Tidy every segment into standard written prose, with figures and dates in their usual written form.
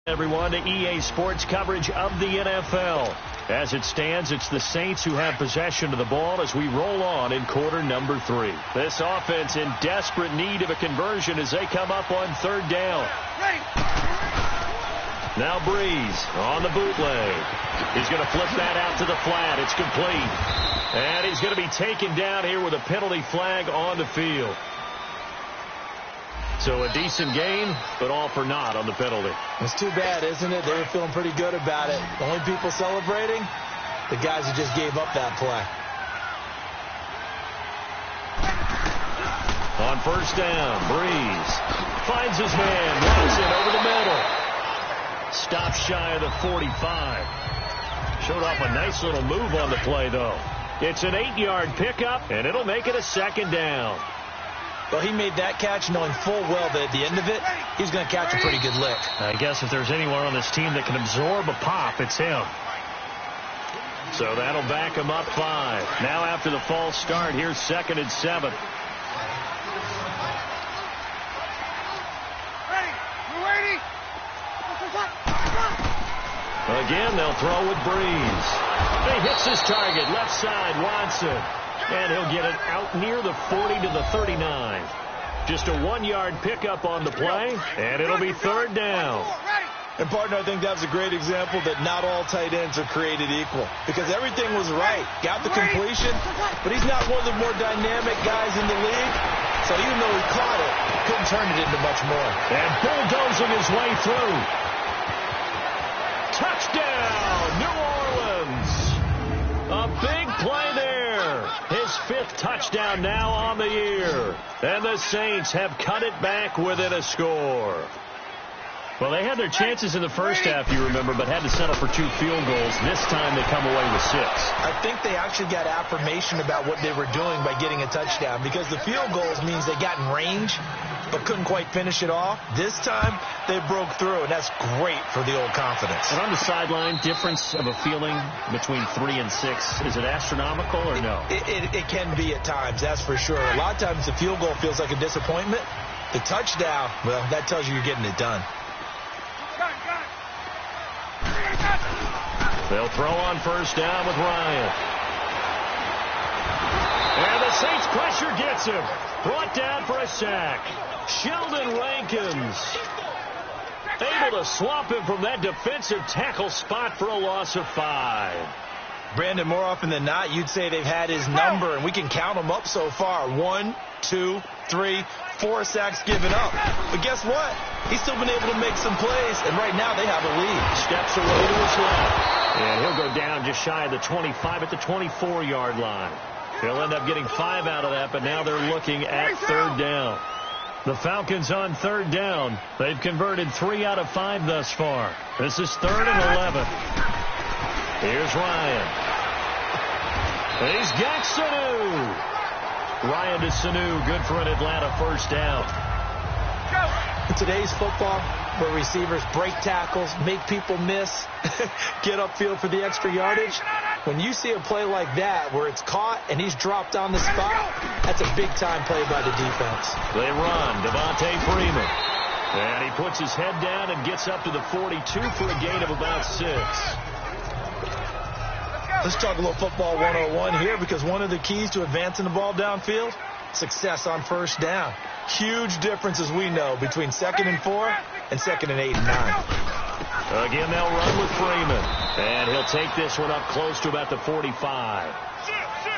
Everyone to EA Sports coverage of the NFL. As it stands, it's the Saints who have possession of the ball as we roll on in quarter number 3. This offense in desperate need of a conversion as they come up on third down. Now Breeze on the bootleg. He's going to flip that out to the flat. It's complete. And he's going to be taken down here with a penalty flag on the field. So a decent gain, but all for naught on the penalty. It's too bad, isn't it? They were feeling pretty good about it. The only people celebrating, the guys who just gave up that play. On first down, Breeze finds his man, runs it over the middle. Stops shy of the 45. Showed off a nice little move on the play, though. It's an 8-yard pickup, and it'll make it a second down. Well, he made that catch knowing full well that at the end of it, he's going to catch a pretty good lick. I guess if there's anyone on this team that can absorb a pop, it's him. So that'll back him up 5. Now after the false start, here's 2nd and 7. Again, they'll throw with Breeze. He hits his target, left side, Watson. And he'll get it out near the 40 to the 39. Just a 1-yard pickup on the play, and it'll be third down. And, partner, I think that was a great example that not all tight ends are created equal. Because everything was right. Got the completion, but he's not one of the more dynamic guys in the league. So even though he caught it, couldn't turn it into much more. And bulldozing his way through. Touchdown, New Orleans. A big play there. His 5th touchdown now on the year. And the Saints have cut it back within a score. Well, they had their chances in the first half, you remember, but had to settle for 2 field goals. This time they come away with 6. I think they actually got affirmation about what they were doing by getting a touchdown, because the field goals means they got in range but couldn't quite finish it off. This time they broke through, and that's great for the old confidence. And on the sideline, difference of a feeling between 3 and 6, is it astronomical or no? It can be at times, that's for sure. A lot of times the field goal feels like a disappointment. The touchdown, well, that tells you you're getting it done. They'll throw on first down with Ryan. And the Saints pressure gets him. Brought down for a sack. Sheldon Rankins able to swamp him from that defensive tackle spot for a loss of 5. Brandon, more often than not, you'd say they've had his number, and we can count them up so far. 1, 2, 3, 4 sacks given up. But guess what? He's still been able to make some plays, and right now they have a lead. Steps away to his left. And he'll go down just shy of the 25 at the 24-yard line. He'll end up getting 5 out of that, but now they're looking at third down. The Falcons on third down. They've converted 3 out of 5 thus far. This is 3rd and 11. Here's Ryan. He's got Sanu. Ryan to Sanu, good for an Atlanta first down. In today's football, where receivers break tackles, make people miss, get upfield for the extra yardage, when you see a play like that where it's caught and he's dropped on the spot, that's a big-time play by the defense. They run. Devontae Freeman. And he puts his head down and gets up to the 42 for a gain of about 6. Let's talk a little football 101 here, because one of the keys to advancing the ball downfield, success on first down. Huge difference, as we know, between 2nd and 4 and 2nd and 8 and 9. Again, they'll run with Freeman. And he'll take this one up close to about the 45.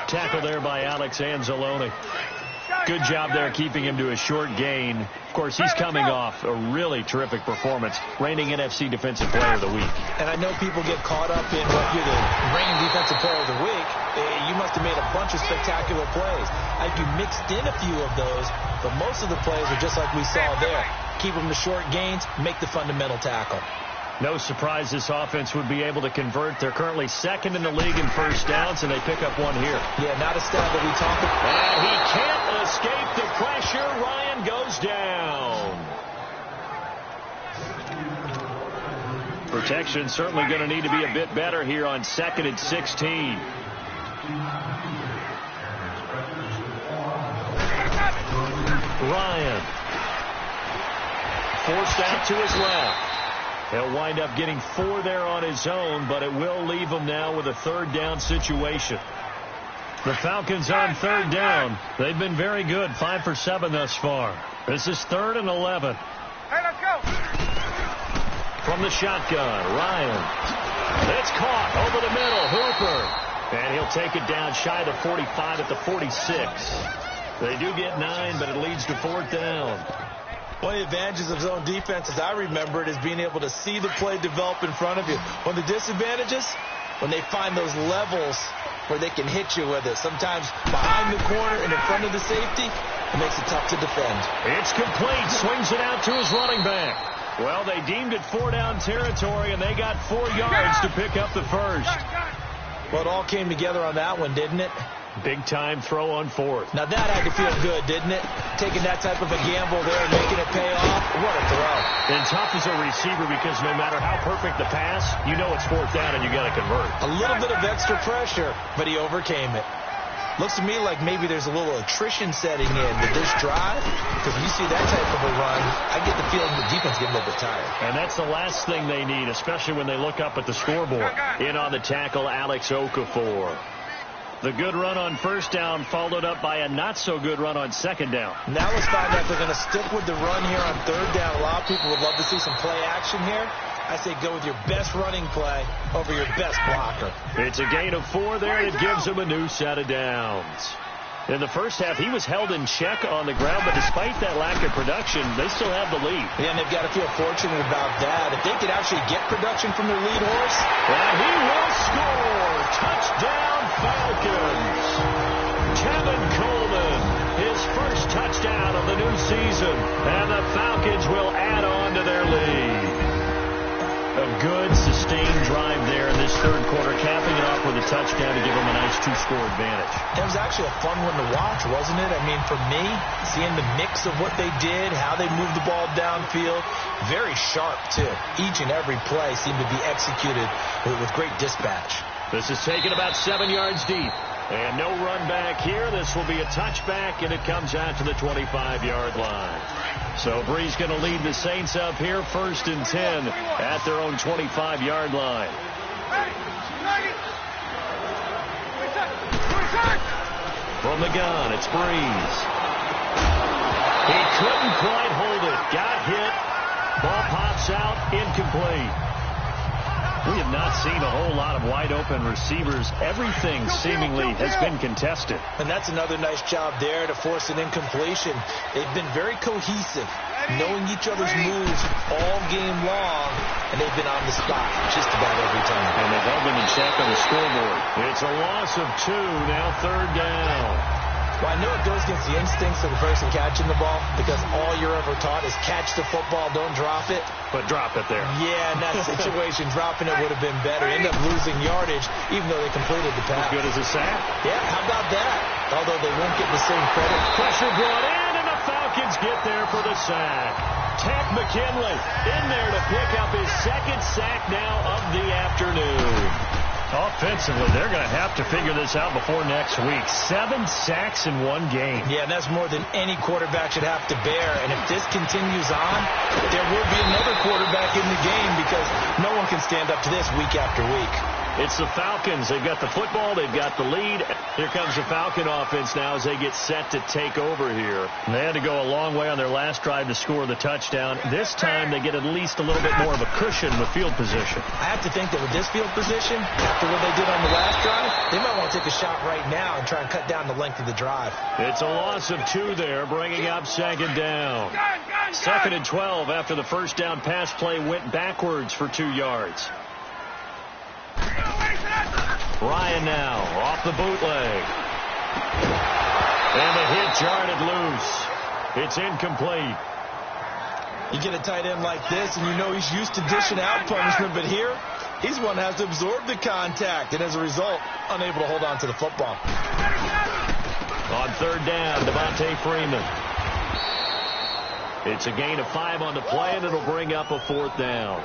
Tackle there by Alex Anzalone. Good job there keeping him to a short gain. Of course, he's coming off a really terrific performance, reigning NFC Defensive Player of the Week. And I know people get caught up in what you're the reigning Defensive Player of the Week. You must have made a bunch of spectacular plays. I think you mixed in a few of those, but most of the plays are just like we saw there. Keep them to short gains, make the fundamental tackle. No surprise this offense would be able to convert. They're currently 2nd in the league in first downs, and they pick up 1 here. Yeah, not a stat that we talk about. And he can't escape the pressure. Ryan goes down. Protection certainly going to need to be a bit better here on 2nd and 16. Ryan forced out to his left. He'll wind up getting 4 there on his own, but it will leave him now with a third down situation. The Falcons on third down. They've been very good, 5 for 7 thus far. This is 3rd and 11. Hey, let's go. From the shotgun, Ryan. It's caught over the middle, Hooper. And he'll take it down shy of the 45 at the 46. They do get 9, but it leads to 4th down. One of the advantages of zone defense, as I remember it, is being able to see the play develop in front of you. One of the disadvantages, when they find those levels where they can hit you with it. Sometimes behind the corner and in front of the safety, it makes it tough to defend. It's complete. Swings it out to his running back. Well, they deemed it 4-down territory, and they got 4 yards to pick up the first. Well, it all came together on that one, didn't it? Big-time throw on 4th. Now, that had to feel good, didn't it? Taking that type of a gamble there and making it pay off. What a throw. And tough as a receiver because no matter how perfect the pass, you know it's 4th down and you got to convert. A little bit of extra pressure, but he overcame it. Looks to me like maybe there's a little attrition setting in with this drive, because when you see that type of a run, I get the feeling the defense getting a little bit tired. And that's the last thing they need, especially when they look up at the scoreboard. In on the tackle, Alex Okafor. The good run on first down followed up by a not-so-good run on second down. Now let's find out if they're going to stick with the run here on third down. A lot of people would love to see some play action here. I say go with your best running play over your best blocker. It's a gain of 4 there, and it gives him a new set of downs. In the first half, he was held in check on the ground, but despite that lack of production, they still have the lead. Yeah, and they've got to feel fortunate about that. If they could actually get production from their lead horse. And he will score. Touchdown, Falcons. Kevin Coleman, his first touchdown of the new season. And the Falcons will add on to their lead. A good, sustained drive there in this third quarter, capping it off with a touchdown to give them a nice 2-score advantage. It was actually a fun one to watch, wasn't it? I mean, for me, seeing the mix of what they did, how they moved the ball downfield, very sharp, too. Each and every play seemed to be executed with great dispatch. This is taken about 7 yards deep. And no run back here. This will be a touchback, and it comes out to the 25-yard line. So Bree's going to lead the Saints up here, 1st and 10 at their own 25-yard line. From the gun, it's Breeze. He couldn't quite hold it. Got hit. Ball pops out, incomplete. We have not seen a whole lot of wide-open receivers. Everything seemingly has been contested. And that's another nice job there to force an incompletion. They've been very cohesive, knowing each other's moves all game long, and they've been on the spot just about every time. And they've held them in check on the scoreboard. It's a loss of 2, now 3rd down. Well, I know it goes against the instincts of the person catching the ball, because all you're ever taught is catch the football, don't drop it. But drop it there. Yeah, in that situation, dropping it would have been better. End up losing yardage, even though they completed the pass. As good as a sack. Yeah, how about that? Although they won't get the same credit. Pressure brought in, and the Falcons get there for the sack. Ted McKinley in there to pick up his 2nd sack now of the afternoon. Offensively, they're going to have to figure this out before next week. 7 sacks in one game. Yeah, and that's more than any quarterback should have to bear. And if this continues on, there will be another quarterback in the game, because no one can stand up to this week after week. It's the Falcons. They've got the football. They've got the lead. Here comes the Falcon offense now as they get set to take over here. And they had to go a long way on their last drive to score the touchdown. This time they get at least a little bit more of a cushion with field position. I have to think that with this field position, after what they did on the last drive, they might want to take a shot right now and try and cut down the length of the drive. It's a loss of 2 there, bringing up 2nd down. 2nd and 12 after the first down pass play went backwards for 2 yards. Ryan now off the bootleg. And the hit jarred loose. It's incomplete. You get a tight end like this, and you know he's used to dishing out punishment, but here, he's one that has to absorb the contact, and as a result, unable to hold on to the football. On 3rd down, Devontae Freeman. It's a gain of 5 on the play, and it'll bring up a 4th down.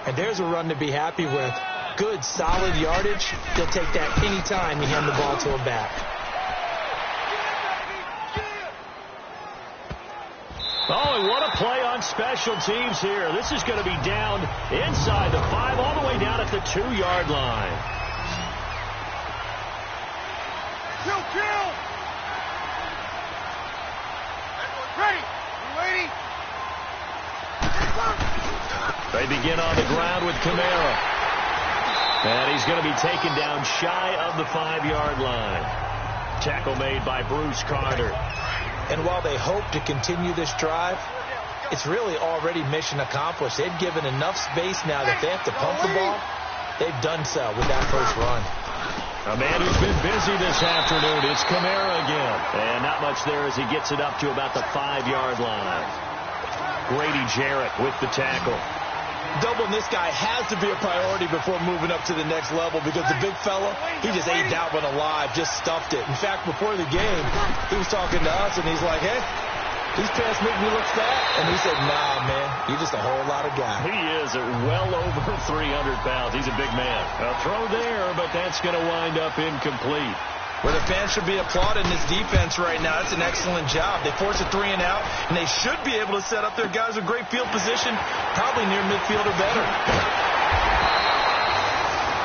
And there's a run to be happy with. Good, solid yardage. They'll take that any time you hand the ball to him back. Oh, and what a play on special teams here. This is going to be down inside the 5, all the way down at the 2-yard line. Kill! Ready! Waiting! They begin on the ground with Kamara. And he's going to be taken down shy of the 5-yard line. Tackle made by Bruce Carter. And while they hope to continue this drive, it's really already mission accomplished. They've given enough space now that they have to pump the ball. They've done so with that first run. A man who's been busy this afternoon. It's Kamara again. And not much there as he gets it up to about the 5-yard line. Grady Jarrett with the tackle. Doubling this guy has to be a priority before moving up to the next level because the big fella, he just ate that one alive, just stuffed it. In fact, before the game, he was talking to us, and he's like, hey, these pants make me look fat. And he said, nah, man, you're just a whole lot of guy. He is at well over 300 pounds. He's a big man. A throw there, but that's going to wind up incomplete. Well, the fans should be applauding this defense right now. It's an excellent job. They force a 3 and out, and they should be able to set up their guys with great field position, probably near midfield or better.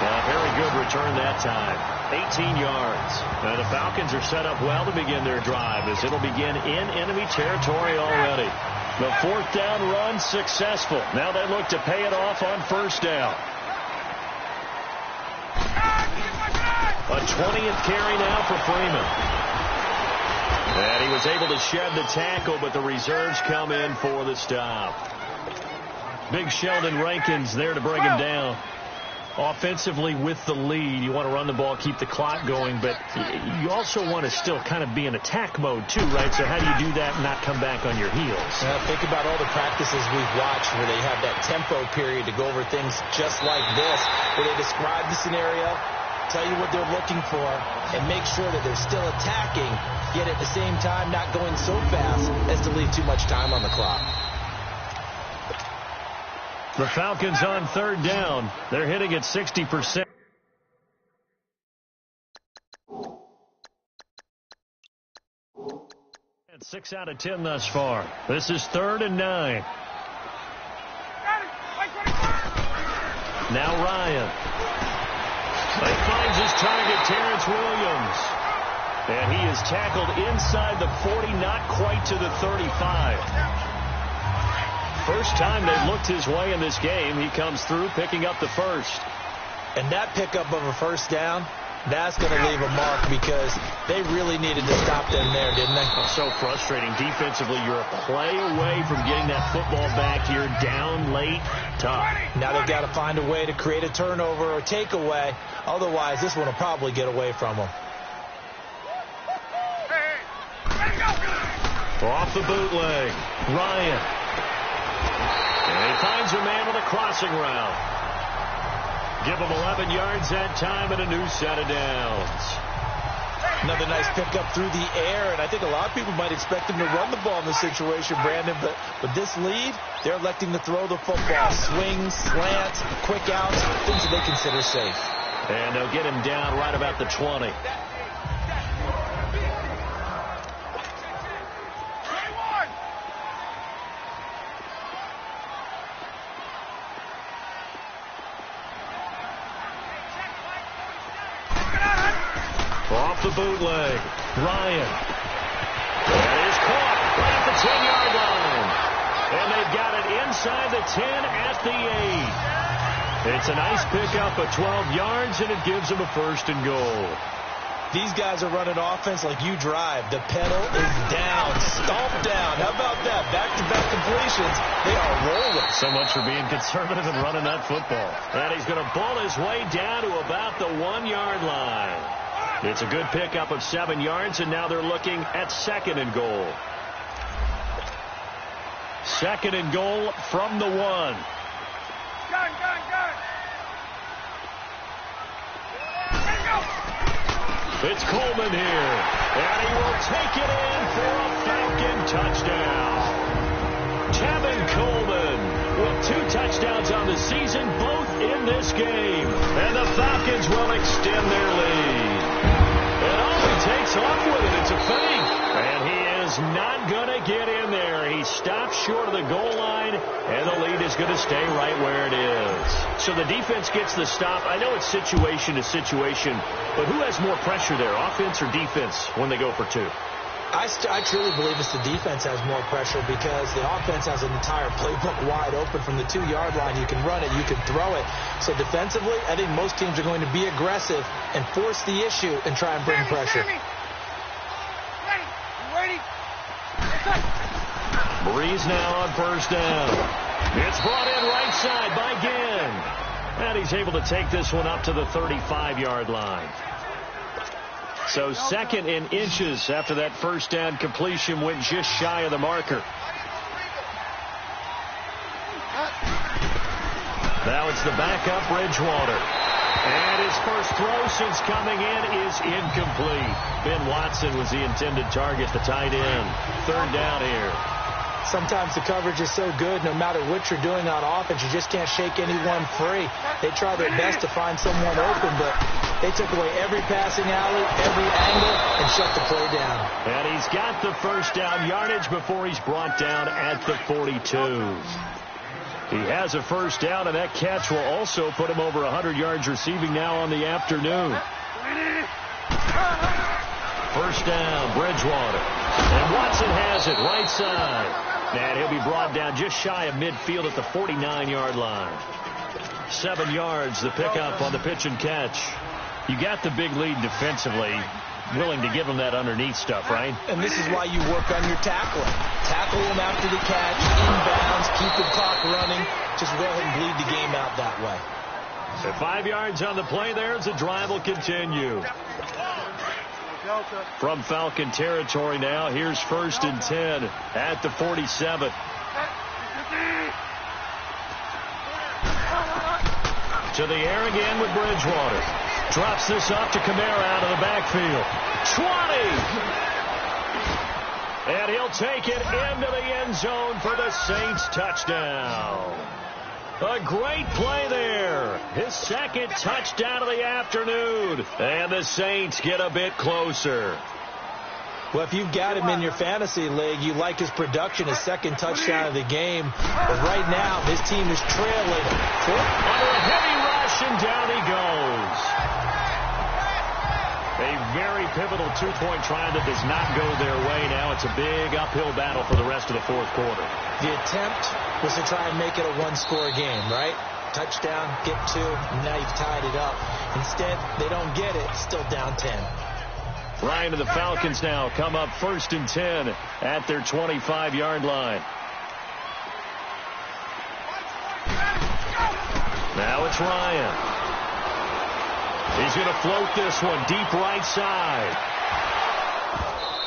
Yeah, very good return that time. 18 yards. Now the Falcons are set up well to begin their drive as it'll begin in enemy territory already. The 4th down run successful. Now they look to pay it off on 1st down. A 20th carry now for Freeman. And he was able to shed the tackle, but the reserves come in for the stop. Big Sheldon Rankins there to bring him down. Offensively with the lead, you want to run the ball, keep the clock going, but you also want to still kind of be in attack mode too, right? So how do you do that and not come back on your heels? Think about all the practices we've watched where they have that tempo period to go over things just like this, where they describe the scenario, tell you what they're looking for, and make sure that they're still attacking, yet at the same time not going so fast as to leave too much time on the clock. The Falcons on 3rd down. They're hitting at 60%. And 6 out of 10 thus far. This is 3rd and 9. Now Ryan. He finds his target, Terrence Williams. And he is tackled inside the 40, not quite to the 35. First time they've looked his way in this game. He comes through picking up the first. And that pickup of a 1st down, that's going to leave a mark because they really needed to stop them there, didn't they? So frustrating. Defensively, you're a play away from getting that football back here down late. Tough. Now they've got to find a way to create a turnover or takeaway. Otherwise, this one will probably get away from them. Off the bootleg. Ryan. And he finds a man with a crossing route. Give him 11 yards that time and a new set of downs. Another nice pickup through the air, and I think a lot of people might expect him to run the ball in this situation, Brandon, but with this lead, they're electing to throw the football. Swings, slants, quick outs, things that they consider safe. And they'll get him down right about the 20. Off the bootleg. Ryan. That is caught right at the 10-yard line. And they've got it inside the 10 at the 8. It's a nice pickup of 12 yards, and it gives them a 1st and goal. These guys are running offense like you drive. The pedal is down, stomp down. How about that? Back-to-back completions. They are rolling. So much for being conservative and running that football. And he's going to ball his way down to about the 1-yard line. It's a good pickup of 7 yards, and now they're looking at 2nd and goal. 2nd and goal from the 1. Gun. It's Coleman here, and he will take it in for a Falcon touchdown. Tevin Coleman with 2 touchdowns on the season, both in this game. And the Falcons will extend their lead. And all he takes off with it, it's a fake. And he is not going going to get in there. He stopped short of the goal line, and the lead is going to stay right where it is. So the defense gets the stop. I know it's situation to situation, but who has more pressure there, offense or defense, when they go for two? I truly believe it's the defense has more pressure because the offense has an entire playbook wide open from the 2-yard line. You can run it, you can throw it. So defensively, I think most teams are going to be aggressive and force the issue and try and bring pressure. Breeze now on first down. It's brought in right side by Ginn. And he's able to take this one up to the 35-yard line. So 2nd and inches after that first down completion went just shy of the marker. Now it's the backup Bridgewater. And his first throw since coming in is incomplete. Ben Watson was the intended target, the tight end. 3rd down here. Sometimes the coverage is so good, no matter what you're doing on offense, you just can't shake anyone free. They try their best to find someone open, but they took away every passing alley, every angle, and shut the play down. And he's got the first down yardage before he's brought down at the 42. He has a first down, and that catch will also put him over 100 yards receiving now on the afternoon. First down, Bridgewater. And Watson has it, right side. And he'll be brought down just shy of midfield at the 49-yard line. 7 yards, the pickup on the pitch and catch. You got the big lead defensively. Willing to give him that underneath stuff, right? And this is why you work on your tackling. Tackle him after the catch, inbounds, keep the clock running. Just go ahead and bleed the game out that way. So 5 yards on the play there as the drive will continue. From Falcon territory now, here's 1st and 10 at the 47. To the air again with Bridgewater. Drops this off to Kamara out of the backfield. 20! And he'll take it into the end zone for the Saints touchdown. A great play there. His 2nd touchdown of the afternoon. And the Saints get a bit closer. Well, if you've got him in your fantasy league, you like his production, his 2nd touchdown of the game. But right now, his team is trailing. Under a heavy rush, and down he goes. A very pivotal 2-point try that does not go their way. Now it's a big uphill battle for the rest of the 4th quarter. The attempt was to try and make it a 1-score game, right? Touchdown, get 2, now you've tied it up. Instead, they don't get it, still down 10. Ryan and the Falcons now come up 1st and 10 at their 25-yard line. Now it's Ryan. He's going to float this one deep right side.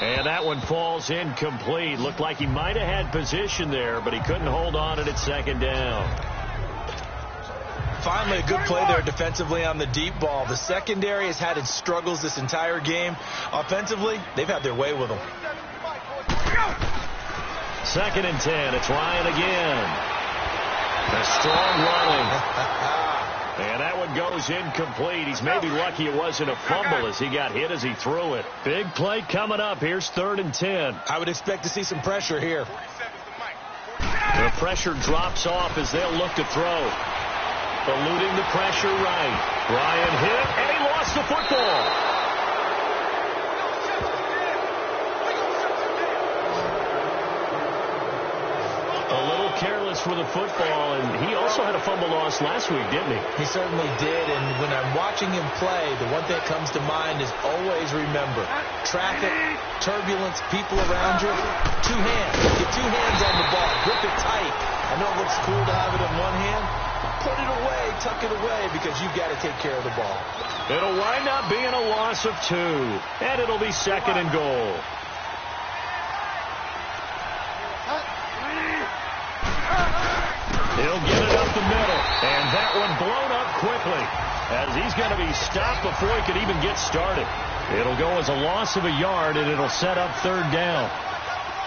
And that one falls incomplete. Looked like he might have had position there, but he couldn't hold on at it 2nd down. Finally, a good play there defensively on the deep ball. The secondary has had its struggles this entire game. Offensively, they've had their way with them. 2nd and 10. It's Ryan again. A strong running. And that one goes incomplete. He's maybe lucky it wasn't a fumble as he got hit as he threw it. Big play coming up. Here's 3rd and 10. I would expect to see some pressure here. The pressure drops off as they'll look to throw. Eluding the pressure right. Ryan hit, and he lost the football. A little careless with the football, and he also had a fumble loss last week, didn't he? He certainly did, and when I'm watching him play, the one thing that comes to mind is always remember, traffic, turbulence, people around you, 2 hands. Get 2 hands on the ball. Grip it tight. I know it looks cool to have it in one hand. Put it away, tuck it away, because you've got to take care of the ball. It'll wind up being a loss of 2, and it'll be 2nd and goal. He'll get it up the middle, and that one blown up quickly as he's going to be stopped before he could even get started. It'll go as a loss of a yard, and it'll set up 3rd down.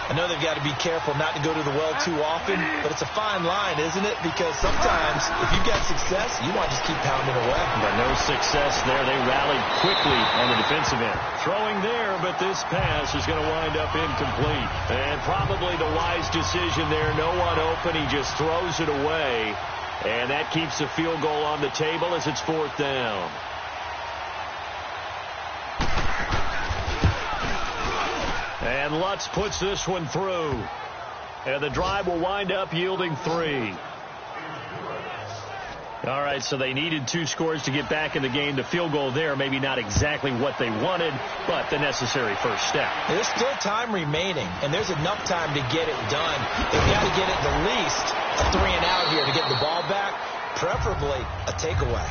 I know they've got to be careful not to go to the well too often, but it's a fine line, isn't it? Because sometimes if you've got success, you want to just keep pounding away. But no success there. They rallied quickly on the defensive end. Throwing there, but this pass is going to wind up incomplete. And probably the wise decision there. No one open. He just throws it away. And that keeps the field goal on the table as it's 4th down. And Lutz puts this one through. And the drive will wind up yielding 3. All right, so they needed 2 scores to get back in the game. The field goal there, maybe not exactly what they wanted, but the necessary first step. There's still time remaining, and there's enough time to get it done. They've got to get it at least a 3 and out here to get the ball back, preferably a takeaway.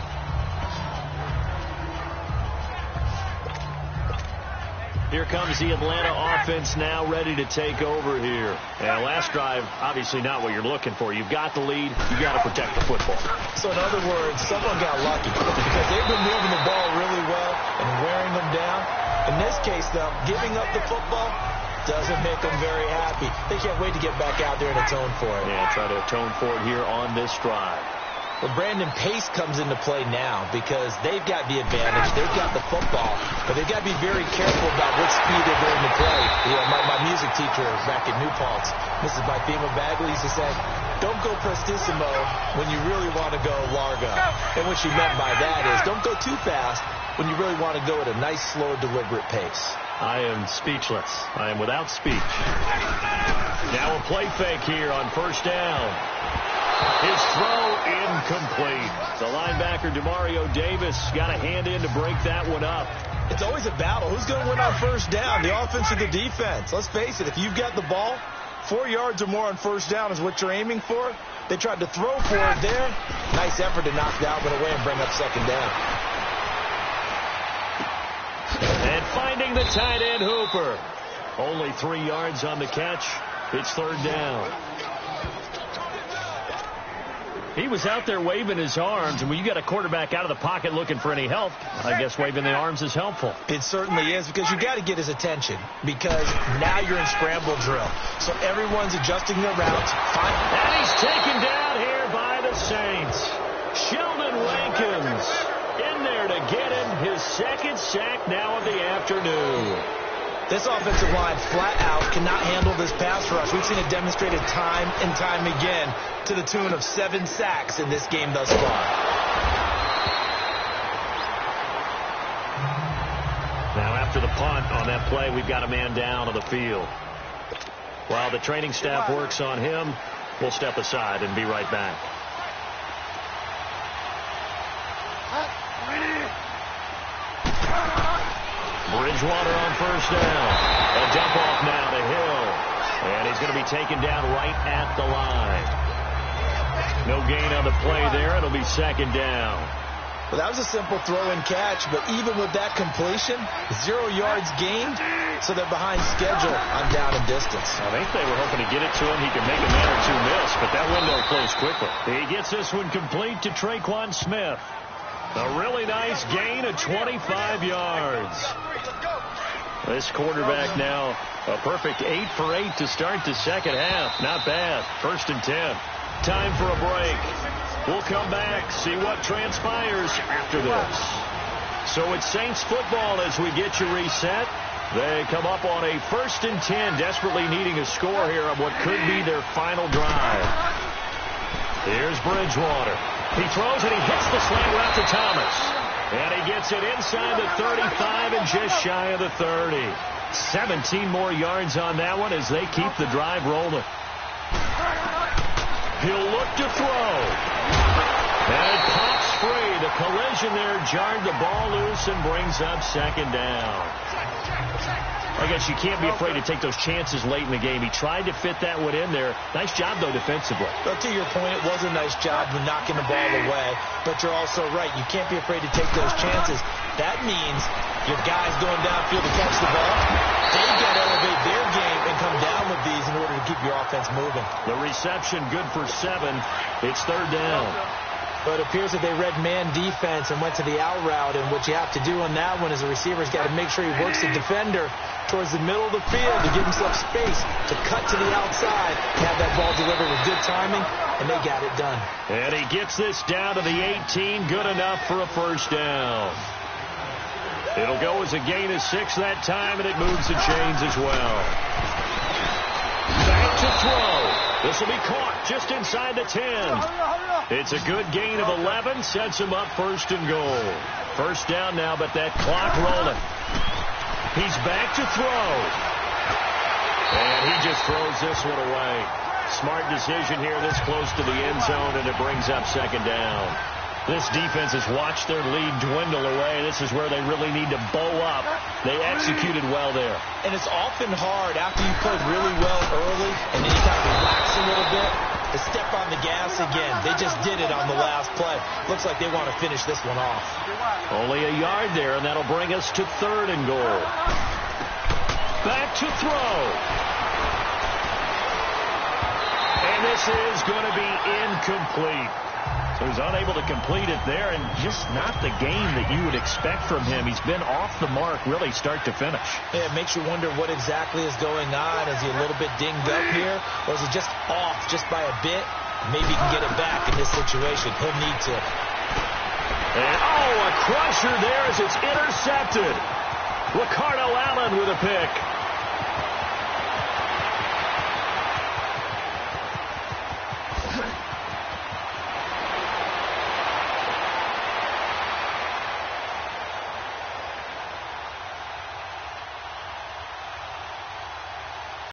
Here comes the Atlanta offense now ready to take over here. And last drive, obviously not what you're looking for. You've got the lead. You've got to protect the football. So in other words, someone got lucky because they've been moving the ball really well and wearing them down. In this case, though, giving up the football doesn't make them very happy. They can't wait to get back out there and atone for it. Yeah, try to atone for it here on this drive. Well, Brandon, pace comes into play now because they've got the advantage. They've got the football, but they've got to be very careful about what speed they're going to play. You know, my music teacher back at New Paltz, Mrs. Bifema Bagley, used to say, don't go prestissimo when you really want to go largo. And what she meant by that is don't go too fast when you really want to go at a nice, slow, deliberate pace. I am speechless. I am without speech. Now a play fake here on 1st down. His throw incomplete. The linebacker, Demario Davis, got a hand in to break that one up. It's always a battle. Who's going to win on 1st down, the offense or the defense? Let's face it, if you've got the ball, 4 yards or more on 1st down is what you're aiming for. They tried to throw for it there. Nice effort to knock that one away and bring up 2nd down. And finding the tight end, Hooper. Only 3 yards on the catch. It's 3rd down. He was out there waving his arms, and when you got a quarterback out of the pocket looking for any help, I guess waving the arms is helpful. It certainly is, because you got to get his attention, because now you're in scramble drill. So everyone's adjusting their routes. And he's taken down here by the Saints. Sheldon Rankins in there to get him his 2nd sack now of the afternoon. This offensive line flat out cannot handle this pass rush. We've seen it demonstrated time and time again to the tune of 7 sacks in this game thus far. Now after the punt on that play, we've got a man down on the field. While the training staff works on him, we'll step aside and be right back. Bridgewater on 1st down. A dump off now to Hill. And he's going to be taken down right at the line. No gain on the play there. It'll be 2nd down. Well, that was a simple throw and catch, but even with that completion, 0 yards gained, so they're behind schedule on down and distance. I think they were hoping to get it to him. He could make a man or 2 miss, but that window closed quickly. He gets this one complete to Traquan Smith. A really nice gain of 25 yards. This quarterback now a perfect 8 for 8 to start the 2nd half. Not bad. 1st and 10. Time for a break. We'll come back, see what transpires after this. So it's Saints football as we get you reset. They come up on a 1st and 10, desperately needing a score here on what could be their final drive. Here's Bridgewater. He throws and he hits the slant route to Thomas. And he gets it inside the 35 and just shy of the 30. 17 more yards on that one as they keep the drive rolling. He'll look to throw. And it pops free. The collision there jarred the ball loose and brings up 2nd down. I guess you can't be afraid to take those chances late in the game. He tried to fit that one in there. Nice job, though, defensively. But to your point, it was a nice job of knocking the ball away. But you're also right. You can't be afraid to take those chances. That means your guys going downfield to catch the ball, they've got to elevate their game and come down with these in order to keep your offense moving. The reception good for 7. It's 3rd down. But it appears that they read man defense and went to the out route. And what you have to do on that one is the receiver's got to make sure he works the defender towards the middle of the field to give himself space to cut to the outside, have that ball delivered with good timing, and they got it done. And he gets this down to the 18, good enough for a first down. It'll go as a gain of 6 that time, and it moves the chains as well. Back to throw. This will be caught just inside the 10. It's a good gain of 11, sets him up first and goal. First down now, but that clock rolling. He's back to throw. And he just throws this one away. Smart decision here this close to the end zone, and it brings up second down. This defense has watched their lead dwindle away. This is where they really need to bow up. They executed well there. And it's often hard after you played really well early and then you kind of relax a little bit to step on the gas again. They just did it on the last play. Looks like they want to finish this one off. Only a yard there, and that'll bring us to third and goal. Back to throw. And this is going to be incomplete. So he's unable to complete it there, and just not the game that you would expect from him. He's been off the mark really start to finish. Yeah, it makes you wonder what exactly is going on. Is he a little bit dinged up here, or is he just off just by a bit? Maybe he can get it back in this situation. He'll need to. And, a crusher there as it's intercepted. Ricardo Allen with a pick.